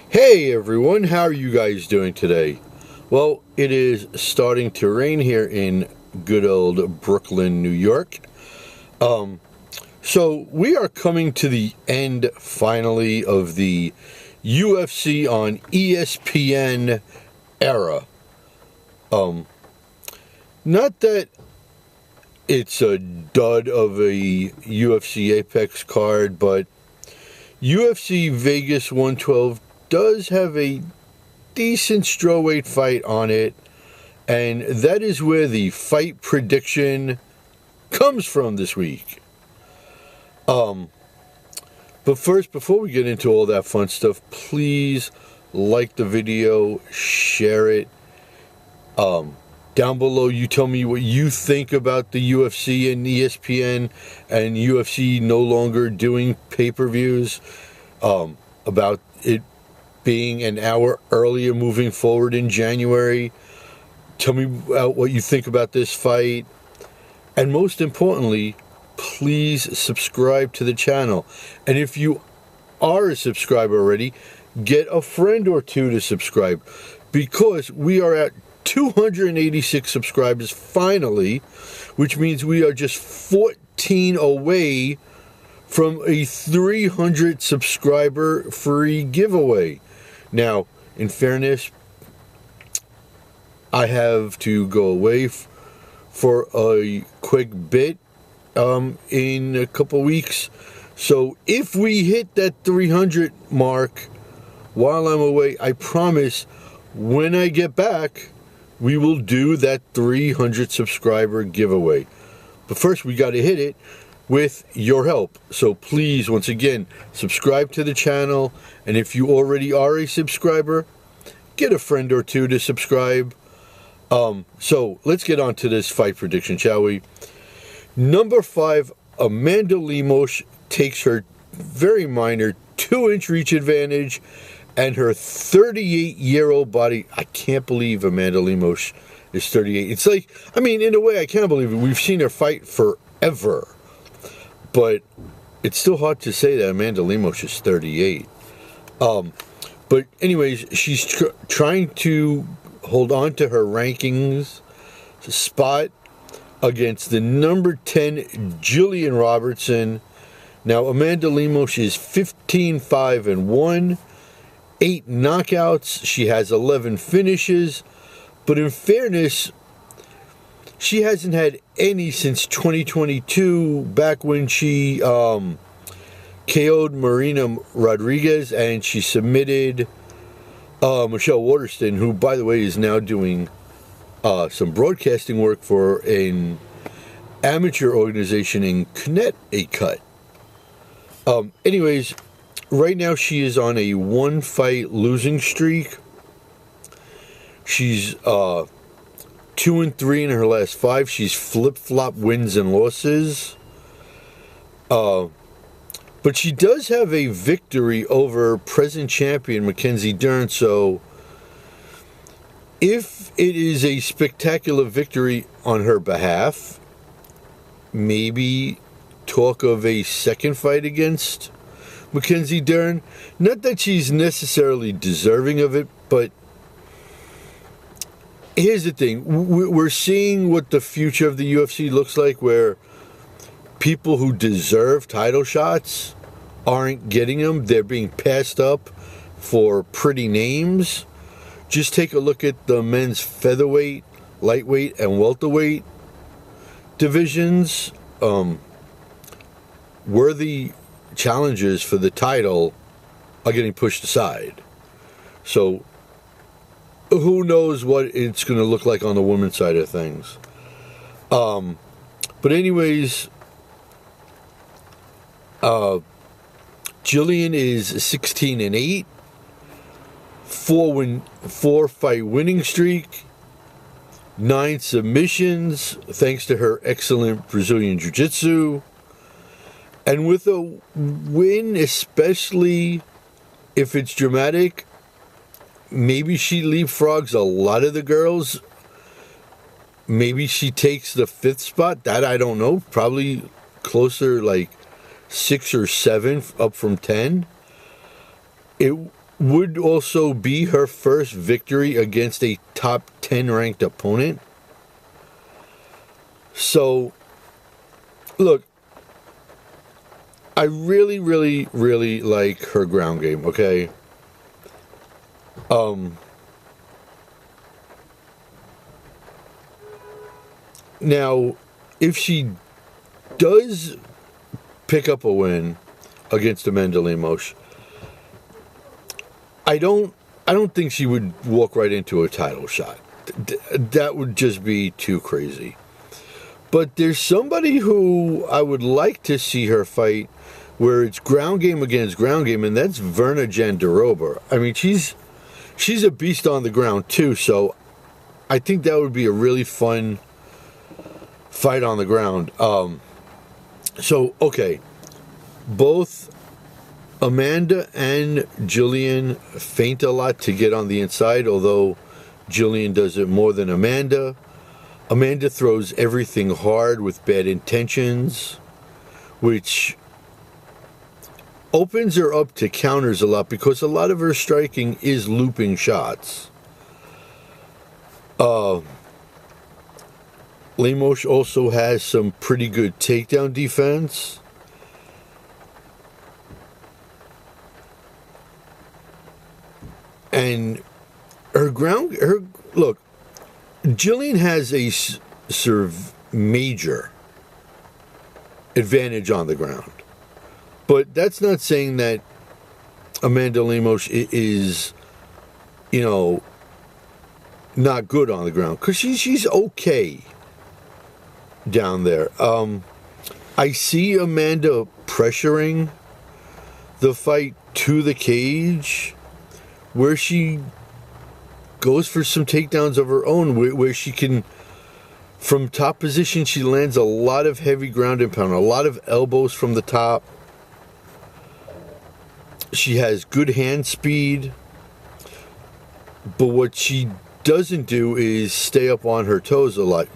Hey everyone, how are you guys doing today? Well, it is starting to rain here in good old Brooklyn, New York. So we are coming to the end finally of the UFC on ESPN era. Not that it's a dud of a UFC Apex card, but UFC Vegas 112 does have a decent strawweight fight on it, and that is where the fight prediction comes from this week. But first, before we get into all that fun stuff, please like the video, share it. Down below, you tell me what you think about the UFC and ESPN and UFC no longer doing pay-per-views, about it being an hour earlier moving forward in January. Tell me what you think about this fight. And most importantly, please subscribe to the channel. And if you are a subscriber already, get a friend or two to subscribe, because we are at 286 subscribers finally, which means we are just 14 away from a 300 subscriber free giveaway. Now, in fairness, I have to go away for a quick bit in a couple weeks. So if we hit that 300 mark while I'm away, I promise when I get back, we will do that 300 subscriber giveaway. But first, we got to hit it with your help. So please, once again, subscribe to the channel. And if you already are a subscriber, get a friend or two to subscribe. So let's get on to this fight prediction, shall we? Number 5, Amanda Lemos takes her very minor 2-inch reach advantage and her 38-year-old body. I can't believe Amanda Lemos is 38. It's like, I mean, in a way, I can't believe it. We've seen her fight forever. But it's still hard to say that Amanda Lemos is 38. But anyways, she's trying to hold on to her rankings spot against the number 10 Gillian Robertson. Now, Amanda Lemos is 15-5-1, 8 knockouts. She has 11 finishes. But in fairness, she hasn't had any since 2022, back when she KO'd Marina Rodriguez, and she submitted Michelle Waterston, who, by the way, is now doing some broadcasting work for an amateur organization in Connecticut. Anyways, right now she is on a 1-fight losing streak. She's 2-3 in her last 5. She's flip-flop wins and losses. But she does have a victory over present champion Mackenzie Dern. So if it is a spectacular victory on her behalf, maybe talk of a second fight against Mackenzie Dern. Not that she's necessarily deserving of it, but here's the thing. We're seeing what the future of the UFC looks like, where people who deserve title shots aren't getting them. They're being passed up for pretty names. Just take a look at the men's featherweight, lightweight, and welterweight divisions. Worthy challengers for the title are getting pushed aside. So who knows what it's going to look like on the women's side of things. But anyways, Gillian is 16-8, 4-fight winning streak, 9 submissions, thanks to her excellent Brazilian Jiu-Jitsu. And with a win, especially if it's dramatic, maybe she leapfrogs a lot of the girls. Maybe she takes the 5th spot. That I don't know. Probably closer, like 6 or 7 up from 10. would also be her first victory against a top 10 ranked opponent. So, look, I really, really, really like her ground game, okay? Now, if she does pick up a win against Amanda Lemos, I don't think she would walk right into a title shot. That would just be too crazy. But there's somebody who I would like to see her fight where it's ground game against ground game, and that's Verna Jandiroba. I mean, she's a beast on the ground too, so I think that would be a really fun fight on the ground. So, okay, both Amanda and Gillian feint a lot to get on the inside, although Gillian does it more than Amanda. Amanda throws everything hard with bad intentions, which opens her up to counters a lot because a lot of her striking is looping shots. Lemos also has some pretty good takedown defense. And look, Gillian has a sort of major advantage on the ground. But that's not saying that Amanda Lemos is, not good on the ground. Because she's okay down there. I see Amanda pressuring the fight to the cage, where she goes for some takedowns of her own, where she can, from top position, she lands a lot of heavy ground and pound, a lot of elbows from the top. She has good hand speed, but what she doesn't do is stay up on her toes a lot.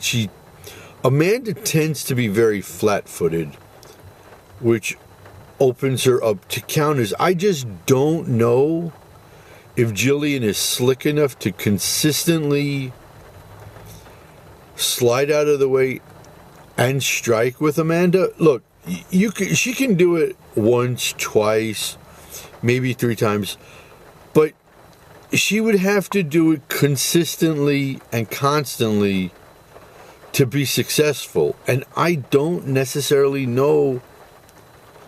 Amanda tends to be very flat-footed, which opens her up to counters. I just don't know if Gillian is slick enough to consistently slide out of the way and strike with Amanda. Look, she can do it once, twice, maybe 3 times, but she would have to do it consistently and constantly to be successful. And I don't necessarily know,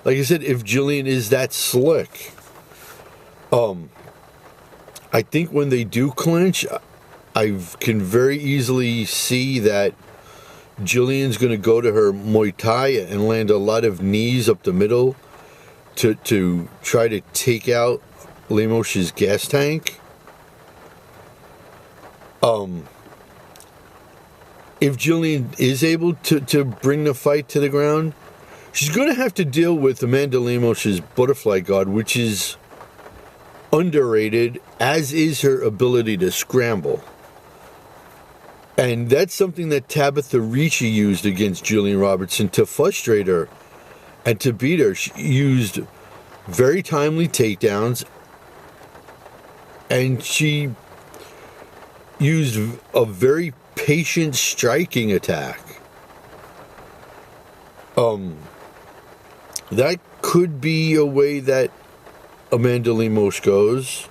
like I said, if Gillian is that slick. I think when they do clinch, I can very easily see that Gillian's going to go to her Muay Thai and land a lot of knees up the middle to try to take out Lemos' gas tank. If Gillian is able to bring the fight to the ground, she's going to have to deal with Amanda Lemos' butterfly guard, which is underrated, as is her ability to scramble. And that's something that Tabitha Ricci used against Gillian Robertson to frustrate her and to beat her. She used very timely takedowns, and she used a very patient striking attack. That could be a way that Amanda Lemos goes.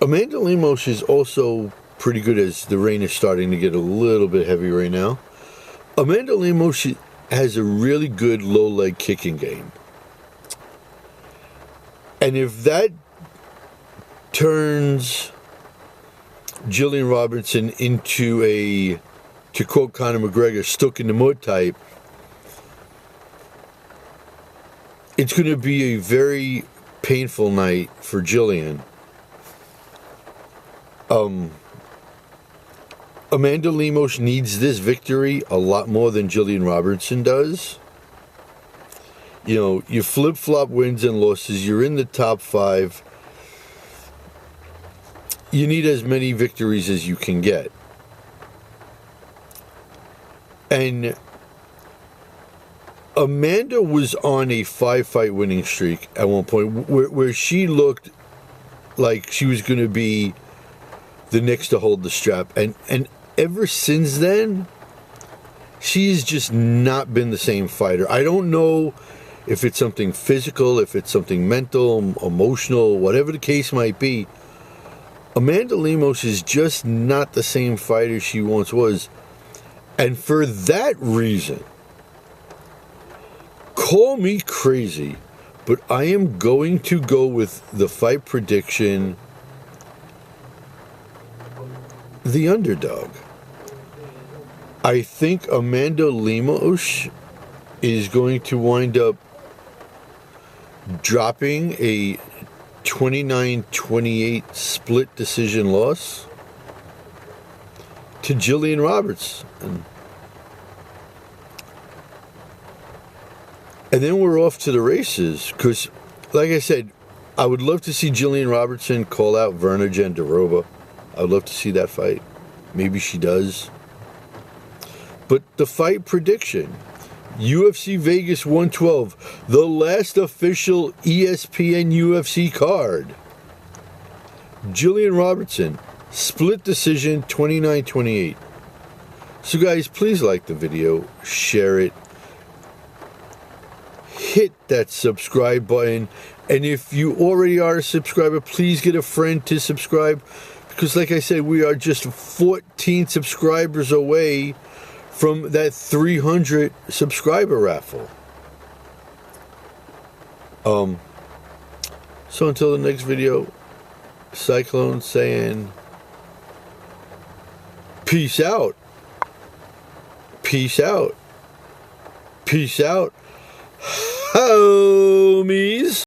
Amanda Lemos is also pretty good, as the rain is starting to get a little bit heavy right now. Amanda Lemos has a really good low leg kicking game. And if that turns Gillian Robertson into a, to quote Conor McGregor, stuck in the mud type, it's going to be a very painful night for Gillian. Amanda Lemos needs this victory a lot more than Gillian Robertson does. You flip-flop wins and losses. You're in the top 5. You need as many victories as you can get. And Amanda was on a 5-fight winning streak at one point where she looked like she was going to be the next to hold the strap. And ever since then, she's just not been the same fighter. I don't know if it's something physical, if it's something mental, emotional, whatever the case might be. Amanda Lemos is just not the same fighter she once was. And for that reason, call me crazy, but I am going to go with the fight prediction, the underdog. I think Amanda Lemos is going to wind up dropping a 29-28 split decision loss to Gillian Robertson. And then we're off to the races, because, like I said, I would love to see Gillian Robertson call out Verna Jandiroba. I would love to see that fight. Maybe she does. But the fight prediction, UFC Vegas 112, the last official ESPN UFC card. Gillian Robertson, split decision 29-28. So guys, please like the video, share it, hit that subscribe button, and if you already are a subscriber, please get a friend to subscribe, because like I said, we are just 14 subscribers away from that 300 subscriber raffle. So until the next video, Cyclone saying peace out, peace out, peace out.